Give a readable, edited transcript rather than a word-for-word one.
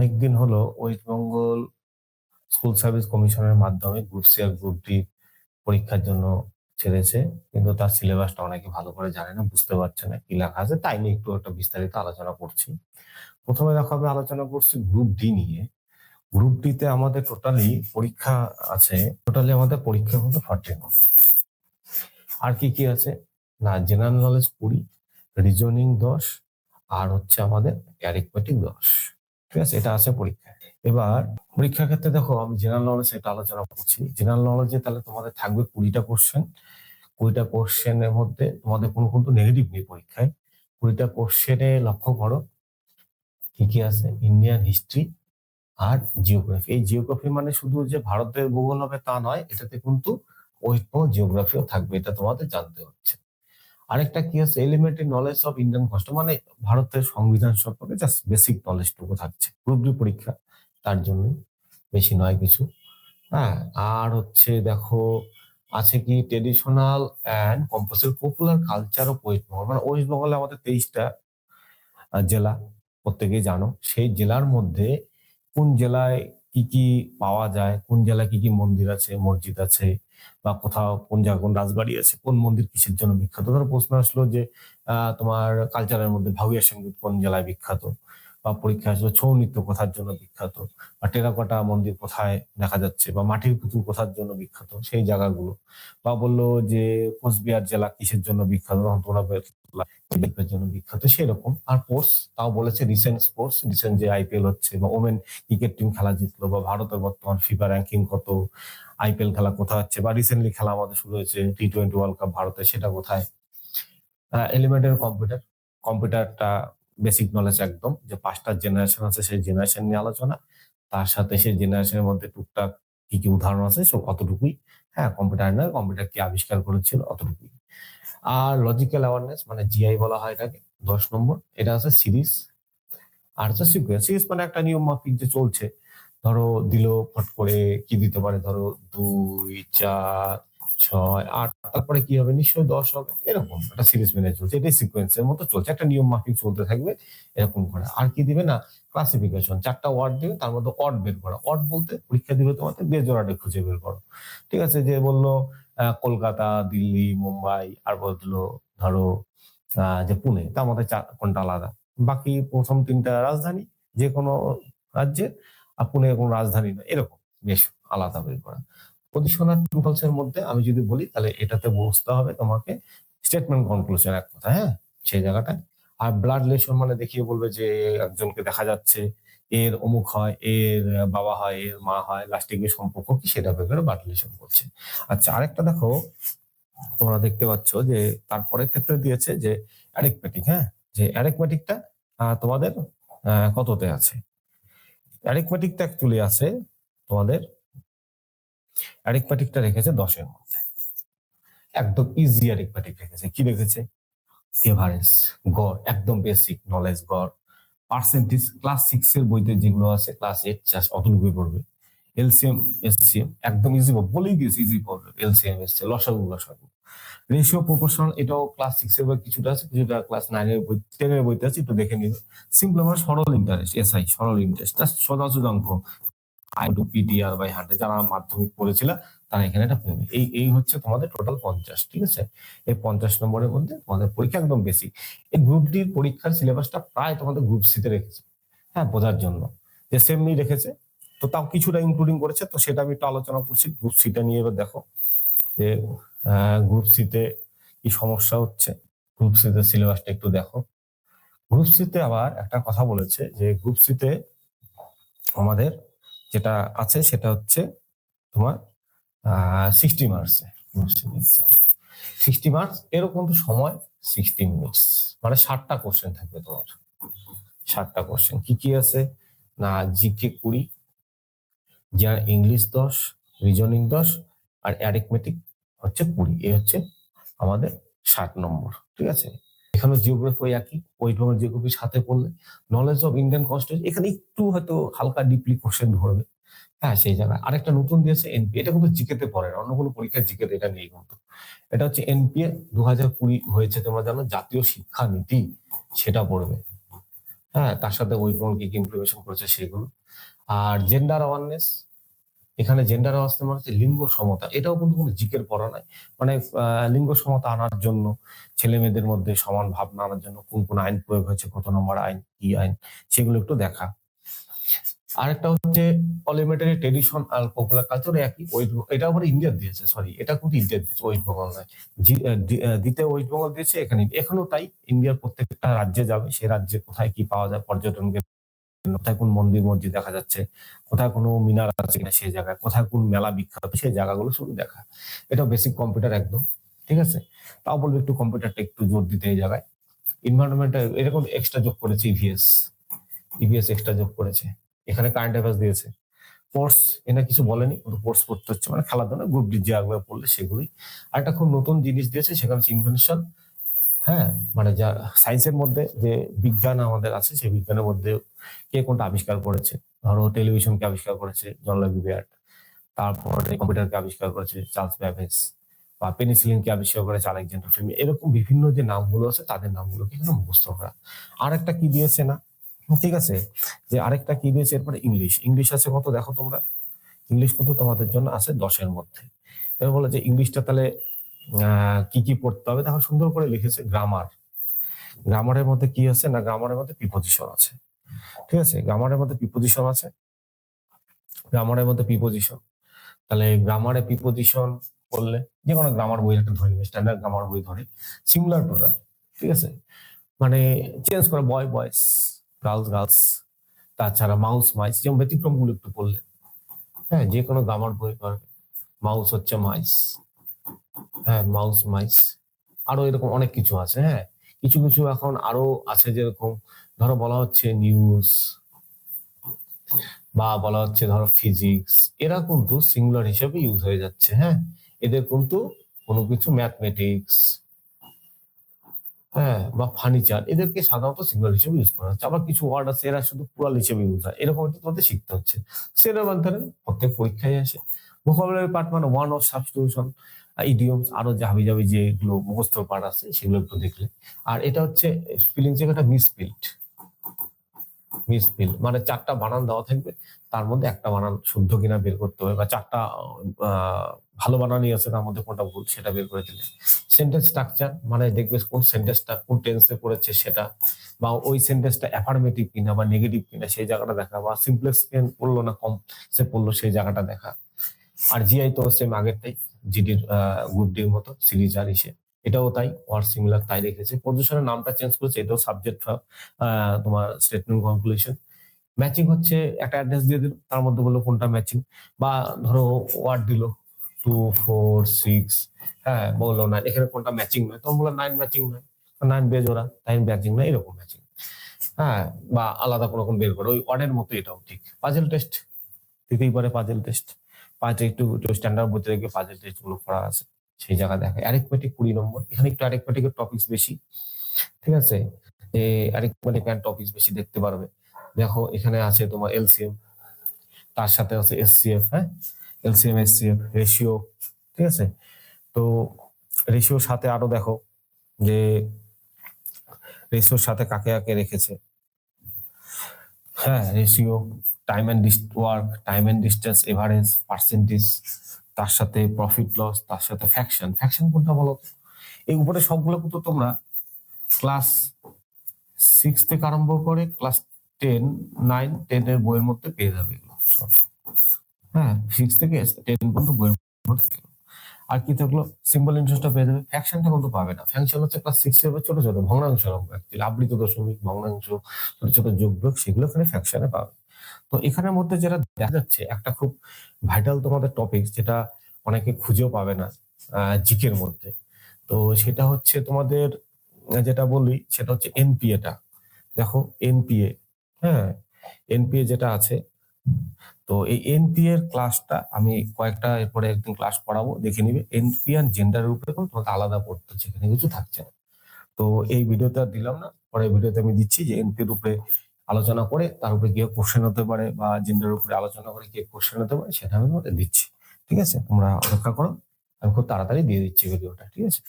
অনেকদিন হলো West Bengal school service কমিশনের মাধ্যমে গ্রুপ সি আর গ্রুপ ডি পরীক্ষার জন্য ছেড়েছে, কিন্তু তার সিলেবাসটা অনেকে ভালো করে জানে না, বুঝতে পারছে না কি লেখা আছে। তাই নিয়ে একটু একটা বিস্তারিত আলোচনা করছি। প্রথমে দেখো, আমি আলোচনা করছি গ্রুপ ডি নিয়ে। গ্রুপ ডি তে আমাদের টোটালি পরীক্ষা আছে, টোটালি আমাদের পরীক্ষা হলো 40 মতো। আর কি কি আছে না, জেনারেল নলেজ 20, রিজনিং 10, আর হচ্ছে আমাদের অ্যারিথমেটিক 10। ঠিক আছে, এটা আছে পরীক্ষায়। এবার পরীক্ষার ক্ষেত্রে দেখো, আমি জেনারেল নলেজ এটা আলোচনা করছি। জেনারেল নলেজে তাহলে তোমাদের থাকবে 20টা কোশ্চেন। 20টা কোশ্চেনের মধ্যে তোমাদের কোনো কিন্তু নেগেটিভ নেই পরীক্ষায়। 20টা কোশ্চেনে লক্ষ্য করো কি কি আছে। ইন্ডিয়ান হিস্ট্রি আর জিওগ্রাফি। এই জিওগ্রাফি মানে শুধু যে ভারতের ভূগোল হবে তা নয়, এটাতে কিন্তু ওয়েস্ট বেঙ্গল জিওগ্রাফিও থাকবে, এটা তোমাদের জানতে হচ্ছে। আরেকটা কি আছে, elementary knowledge of Indian constitution, মানে ভারতের সংবিধান সম্পর্কে জাস্ট বেসিক নলেজটুকু থাকছে। গ্রুপ ডি পরীক্ষা তার জন্য, বেশি নয় কিছু। হ্যাঁ, আর হচ্ছে দেখো আছে কি traditional and compulsory popular culture of West Bengal. মানে ওয়েস্ট বেঙ্গলে আমাদের 23টা জেলা, প্রত্যেকেই জানো। সেই জেলার মধ্যে কোন জেলায় কি কি পাওয়া যায়, কোন জেলায় কি কি মন্দির আছে, মসজিদ আছে, বা কোথাও কোন জায়গায় কোন রাজবাড়ি আছে, কোন মন্দির কিসের জন্য বিখ্যাত। ধরো প্রশ্ন আসলো যে তোমার কালচারের মধ্যে ভাউইয়া সঙ্গীত কোন জেলায় বিখ্যাত, বা পরীক্ষা আসলো ছৌ নৃত্য কোথার জন্য বিখ্যাত, বা টেরাকোটা মন্দির কোথায় দেখা যাচ্ছে, বা মাটির পুতুল কোথার জন্য বিখ্যাত, সেই জায়গাগুলো। বা বললো যে কোচবিহার জেলা কিসের জন্য বিখ্যাত, তখন তোমরা এর জন্য বিখ্যাত সেরকম। আর স্পোর্টস তাও বলেছে, রিসেন্ট স্পোর্টস, রিসেন্ট যে আইপিএল হচ্ছে, বা ওমেন ক্রিকেট টিম খেলা জিতলো, বা ভারতের বর্তমান ফিফা র্যাঙ্কিং কত, আইপিএল খেলা কোথায় হচ্ছে, বা রিসেন্টলি খেলা আমাদের শুরু হয়েছে টি20 ওয়ার্ল্ড কাপ ভারতে, সেটা কোথায়। এলিমেন্টারি কম্পিউটার, কম্পিউটারটা বেসিক নলেজ একদম, যে 5টা জেনারেশন আছে সেই জেনারেশন নিয়ে আলোচনা, তার সাথে সেই জেনারেশনের মধ্যে টুকটাক কি কি উদাহরণ আছে সব অতটুকুই। হ্যাঁ, কম্পিউটার নয়, কম্পিউটার কি আবিষ্কার করেছিল অতটুকুই। আর লজিক্যাল অ্যাওয়ারনেস মানে জিআই বলা হয় এটাকে, 10 নম্বর। এটা আছে সিরিজ। আর হচ্ছে সিকুয়েন্স। সিরিজ মানে একটা নিয়ম মাফিক যে চলছে। ধরো দিল ফট করে কি দিতে পারে, ধরো 2, 4, 6, 8, তারপরে কি হবে, নিশ্চয়ই 10 হবে, এরকম একটা সিরিজ মেনে চলছে। এটাই সিকুয়েন্সের মতো চলছে, একটা নিয়ম মাফিক চলতে থাকবে এরকম করে। আর কি দিবে না, ক্লাসিফিকেশন 4টা ওয়ার্ড দিবে, তার মধ্যে অড বের করা। অড বলতে পরীক্ষা দিবে তোমাদের বেজোড়াটা খুঁজে বের করো। ঠিক আছে, যে বললো কলকাতা, দিল্লি, মুম্বাই, আর বললো ধরো যে পুনে, তার মধ্যে কোনটা আলাদা। বাকি প্রথম 3টা রাজধানী যে কোনো রাজ্যের, আর পুনে কোনো রাজধানী না, এরকম বেশ আলাদা বের করা। পজিশন আর ট্রু ফলস এর মধ্যে আমি যদি বলি, তাহলে এটাতে বুঝতে হবে তোমাকে স্টেটমেন্ট কনক্লুশন, এক কথা। হ্যাঁ, সেই জায়গাটায়। আর ব্লাড রিলেশন মানে দেখিয়ে বলবে যে একজনকে দেখা যাচ্ছে এর অমুক হয়, এর বাবা হয়, এর মা হয়, লাস্টে গিয়ে সম্পর্ক কি সেটা ভেবে ব্লাড রিলেশন করছে। আচ্ছা, আরেকটা দেখো, তোমরা দেখতে পাচ্ছ যে তারপরের ক্ষেত্রে দিয়েছে যে অ্যারিথমেটিক। হ্যাঁ, যে অ্যারিথমেটিকটা তোমাদের কততে আছে। অ্যারিথমেটিকটা অ্যাকচুয়ালি আছে তোমাদের, অ্যারিথমেটিকটা রেখেছে 10-এর মধ্যে। একদম ইজি অ্যারিথমেটিক রেখেছে। কি রেখেছে, এভারেজ, গড়, একদম বেসিক নলেজ, গড়, পার্সেন্টেজ ক্লাস 6 এর বইতে যেগুলো আছে, ক্লাস 8 জাস্ট অতটুকুই পড়বে। এলসিএম, এসসিএম একদম ইজি, বলেই দিয়েছে ইজি পড়বে। এলসিএম এসছে, লসাগু লসাগু, রেশিও প্রপোর্শনাল, এটাও ক্লাস 6 এর বই কিছুটা আছে, কিছুটা ক্লাস 9 এর বই, 10 এর বইতে আছে, একটু দেখে নিবে। সিম্পল মানে সরল ইন্টারেস্ট, এসআই সরল ইন্টারেস্ট, জাস্ট সোজা সোজা অঙ্ক। I/PTR/100 যারা মাধ্যমিক পড়েছিল তারা এখানে এটা পেবে। এই হচ্ছে তোমাদের টোটাল 50। ঠিক আছে, এই 50 নম্বরের মধ্যে তোমাদের পরীক্ষা একদম বেশি। এই গ্রুপ ডির পরীক্ষার সিলেবাসটা প্রায় তোমাদের গ্রুপ সিতে রেখেছে, হ্যাঁ, বোঝার জন্য যে সেমনি রেখেছে। তো তাও কিছুটা ইনক্লুডিং করেছে, তো সেটা আমি একটু আলোচনা করছি গ্রুপ সিটা নিয়ে। এবার দেখো যে গ্রুপ সিতে কি সমস্যা হচ্ছে। গ্রুপ সিতে সিলেবাসটা একটু দেখো। গ্রুপ সিতে আবার একটা কথা বলেছে যে গ্রুপ সিতে আমাদের যেটা আছে সেটা হচ্ছে তোমার 60 মার্কস। 60 মার্কস, এরকম তো সময় 60 মিনিটস, মানে 60টা কোশ্চেন থাকবে তোমার। 60টা কোশ্চেন কি কি আছে না, জিকে 20, যার ইংলিশ 10, রিজনিং 10, আর অ্যারিথমেটিক হচ্ছে 20। এই হচ্ছে আমাদের 60 নম্বর। ঠিক আছে, এখানে জিওগ্রাফি একই, ওয়েস্ট বেঙ্গল জিওগ্রাফির সাথে পড়লে নলেজ অফ ইন্ডিয়ান কনস্টিটিউশন, এখানে একটু হয়তো হালকা ডিপলি কোশ্চেন ধরবে। হ্যাঁ, সেই জায়গায় আরেকটা নতুন দিয়েছে এনপিএ, এটা কিন্তু জিকেতে পড়ে না, অন্য কোনো পরীক্ষায় জিকেতে এটা নেই কিন্তু। এটা হচ্ছে এনপিএ 2020 হয়েছে, তোমরা জানো, জাতীয় শিক্ষা নীতি, সেটা পড়বে। হ্যাঁ, তার সাথে ওয়েস্ট বেঙ্গল কি ইমপ্লিমেন্টেশন করেছে সেগুলো। আর জেন্ডার অ্যাওয়ারনেস, এখানে জেন্ডার অ্যাওয়ারনেস মানে হচ্ছে লিঙ্গ সমতা, এটাও কিন্তু কোনো জিকের পড়া নয়। মানে লিঙ্গ সমতা আনার জন্য, ছেলে মেয়েদের মধ্যে সমান ভাবনা আনার জন্য কোন কোন আইন প্রয়োগ হয়েছে, কত নম্বর আইন, কি আইন, সেগুলো একটু দেখা। আরেকটা হচ্ছে parliamentary tradition are popular culture, একই এটা আবার ইন্ডিয়া দিয়েছে, সরি এটা কিন্তু ইন্ডিয়া দিয়েছে, ওয়েস্ট বেঙ্গল নয়। দ্বিতীয় ওয়েস্ট বেঙ্গল দিয়েছে, এখানে এখনো তাই। ইন্ডিয়ার প্রত্যেকটা রাজ্যে যাবে, সে রাজ্যে কোথায় কি পাওয়া যায় পর্যটন, কোথায় কোন মন্দির মসজিদ দেখা যাচ্ছে, কোথায় কোনো মিনার আছে কিনা সেই জায়গায়, কোথায় কোন মেলা বিখ্যাত সেই জায়গাগুলো শুধু দেখা। এটা বেসিক কম্পিউটার একদম, ঠিক আছে। তাও বলবো একটু কম্পিউটারটা একটু জোর দিতে এই জায়গায়। এনভায়রনমেন্টটা এরকম এক্সট্রা যোগ করেছে, ইভিএস এক্সট্রা যোগ করেছে। এখানে কারেন্ট অ্যাফেয়ার্স দিয়েছে। স্পোর্টস এনে কিছু বলেনি, কিন্তু স্পোর্টস পড়তে হচ্ছে, মানে খেলাধুলা গ্রুপ ডি যেগুলো পড়লে সেগুলোই। আর একটা খুব নতুন জিনিস দিয়েছে, সেখানে হচ্ছে ইনভেনশন। হ্যাঁ, মানে যা সায়েন্সের মধ্যে যে বিজ্ঞান আমাদের আছে, সেই বিজ্ঞানের মধ্যে কে কোনটা আবিষ্কার করেছে। ধরো টেলিভিশনকে আবিষ্কার করেছে জন লেভিয়ার্ড, তারপরে কম্পিউটারকে আবিষ্কার করেছে চার্লস ব্যাবেজ, বা পেনিসিলিনকে আবিষ্কার করেছে আলেকজান্ডার ফ্লেমিং। এরকম বিভিন্ন যে নামগুলো আছে তাদের নামগুলোকে এখানে মুখস্থ করা। আর একটা কি দিয়েছে না, ঠিক আছে, যে আরেকটা কি দিয়েছে এরপরে ইংলিশ আছে কত দেখো তোমরা। ইংলিশ কিন্তু তোমাদের জন্য আছে 10-এর মধ্যে। এবার বলে যে ইংলিশটা তাহলে কি কি পড়তে হবে, দেখো সুন্দর করে লিখেছে। গ্রামারের মধ্যে কি আছে না, গ্রামারের মধ্যে প্রিপোজিশন আছে, ঠিক আছে। গ্রামারের মধ্যে প্রিপোজিশন আছে, গ্রামারের মধ্যে প্রিপোজিশন। তাহলে গ্রামারে প্রিপোজিশন করলে যে কোনো গ্রামার বই একটা ধরে নেবে, স্ট্যান্ডার্ড গ্রামার বই ধরে, সিঙ্গুলার টোটাল, ঠিক আছে। মানে চেঞ্জ করে বয় বয়েস, গার্লস, তাছাড়া মাউস মাইস, যেমন ব্যতিক্রম গুলো একটু পড়লে, হ্যাঁ, যে কোনো গ্রামার বই পারবে। মাউস হচ্ছে মাইস, হ্যাঁ, মাউস মাইস। আরো এরকম অনেক কিছু আছে, হ্যাঁ। কিছু কিছু এখন আরো আছে, যেরকম ধরো বলা হচ্ছে নিউজ, বা বলা হচ্ছে ধরো ফিজিক্স, এরা কিন্তু সিঙ্গুলার হিসেবে ইউজ হয়ে যাচ্ছে, হ্যাঁ। এদের কিন্তু কোনো কিছু ম্যাথমেটিক্স, হ্যাঁ, বা ফার্নিচার, এদেরকে সাধারণত সিঙ্গুলার হিসেবে ইউজ করা হচ্ছে। আবার কিছু ওয়ার্ড আছে এরা শুধু প্লুরাল হিসেবে ইউজ হয়, এরকম একটু তোমাদের শিখতে হচ্ছে। সেটার মাধ্যমে প্রত্যেক পরীক্ষায় আসে। ভোকাবুলারি পার্ট মানে ওয়ান অফ সাবস্টিটিউশন, ইডিয়মস, আরো জাহাবি জাবি যেগুলো মুখস্থ পার্ট আছে সেগুলো একটু দেখলে। আর এটা হচ্ছে স্পেলিং চেক, একটা মিসপিল মানে 4টা বানান দেওয়া থাকবে, তার মধ্যে একটা বানান শুদ্ধ কিনা বের করতে হবে, বা 4টা ভালো বানানই আছে, তার মধ্যে কোনটা ভুল সেটা বের করে দিলে। সেন্টেন্স স্ট্রাকচার মানে দেখবে কোন সেন্টেন্সটা কোন টেন্সে পড়েছে সেটা, বা ওই সেন্টেন্সটা অ্যাফার্মেটিভ কিনা বা নেগেটিভ কিনা সেই জায়গাটা দেখা, বা সিমপ্লেক্স পড়লো না কমপ্লেক্সে পড়লো সেই জায়গাটা দেখা। আর জিআই তো সেম আগেরটাই, জিডির গ্রুপ ডির মতো সিরিজ আর ইসে, এটাও তাই, ওয়ার্ড সিমিলার তাই রেখেছে। পজিশনের নামটা চেঞ্জ করেছে, এটাও সাবজেক্ট তোমার স্টেটমেন্ট কনক্লুশন। ম্যাচিং হচ্ছে একটা অ্যাড্রেস দিয়ে দিল, তার মধ্যে বললো কোনটা ম্যাচিং, বা ধরো ওয়ার্ড দিল 2, 4, 6, হ্যাঁ, বললো 9, এখানে কোনটা ম্যাচিং নয়, তখন বললো 9 ম্যাচিং নয়, 9 বেজোড়া, 9 ম্যাচিং নয়, এরকম ম্যাচিং, হ্যাঁ, বা আলাদা কোনো রকম বের করে ওই ওয়ার্ডের মতো। এটাও ঠিক। পাজেল টেস্ট দিতেই পারে, পাজেল টেস্ট একটু স্ট্যান্ডার্ড বইতে দেখবে পাজেল টেস্ট গুলো করা আছে, সেই জায়গা দেখায়। অ্যারিথমেটিক 20 নম্বর, এখানে একটু অ্যারিথমেটিকের টপিকস বেশি, ঠিক আছে। অ্যারিথমেটিক এন্ড টপিকস বেশি দেখতে পারবে। দেখো এখানে আছে তোমার এলসিএম, তার সাথে আছে এসসিএফ, হ্যাঁ, এলসিএম এসসিএফ রেশিও, ঠিক আছে। তো রেশিওর সাথে আরো দেখো যে রেশিওর সাথে কাকে কাকে রেখেছে, হ্যাঁ, ratio, time and work, time and distance, average, percentage, তার সাথে প্রফিট লস, তার সাথে ফ্যাকশন কোনটা বলো। এই উপরে সবগুলো কিন্তু তোমরা ক্লাস 6 থেকে আরম্ভ করে ক্লাস 10, 9, 10 এর বইয়ের মধ্যে পেয়ে যাবে এগুলো সব, হ্যাঁ, 6 থেকে 10 পর্যন্ত বইয়ের মধ্যে পেয়ে যাবে। আর কি থাকলো, সিম্বল ইন্টারেস্টটা পেয়ে যাবে। ফ্যাকশনটা কিন্তু পাবে না, ফ্যাকশন হচ্ছে ক্লাস 6 এর ছোট ছোট ভগ্নাংশ অঙ্ক, আবৃত দশমিক, ভগ্নাংশ, ছোট ছোট যোগ বিয়োগ, সেগুলো এখানে ফ্যাকশনে পাবে। তো এখানের মধ্যে যেটা দেখা যাচ্ছে একটা খুব ভাইটাল তোমাদের টপিক, যেটা অনেকে খুঁজেও পাবে না জিকের মধ্যে, তো সেটা হচ্ছে তোমাদের যেটা বলি সেটা হচ্ছে এনপিএটা। দেখো এনপিএ, হ্যাঁ, এনপিএ যেটা আছে, তো এই এনপিএ এর ক্লাসটা আমি কয়েকটা এরপরে একদিন ক্লাস করাবো, দেখে নিবে। এনপিএ আর জেন্ডারের উপরে কিন্তু তোমাকে আলাদা পড়তে হচ্ছে, এখানে কিছু থাকছে না। তো এই ভিডিওতে আর দিলাম না, পরের ভিডিওতে আমি দিচ্ছি যে এনপিএর উপরে আলোচনা করে তার উপরে গিয়ে কোশ্চেন হতে পারে, বা জেন্ডারের উপরে আলোচনা করে গিয়ে কোশ্চেন হতে পারে, সেটা আমি তোমাদের দিচ্ছি। ঠিক আছে, তোমরা অপেক্ষা করো, আমি খুব তাড়াতাড়ি দিয়ে দিচ্ছি ভিডিওটা, ঠিক আছে।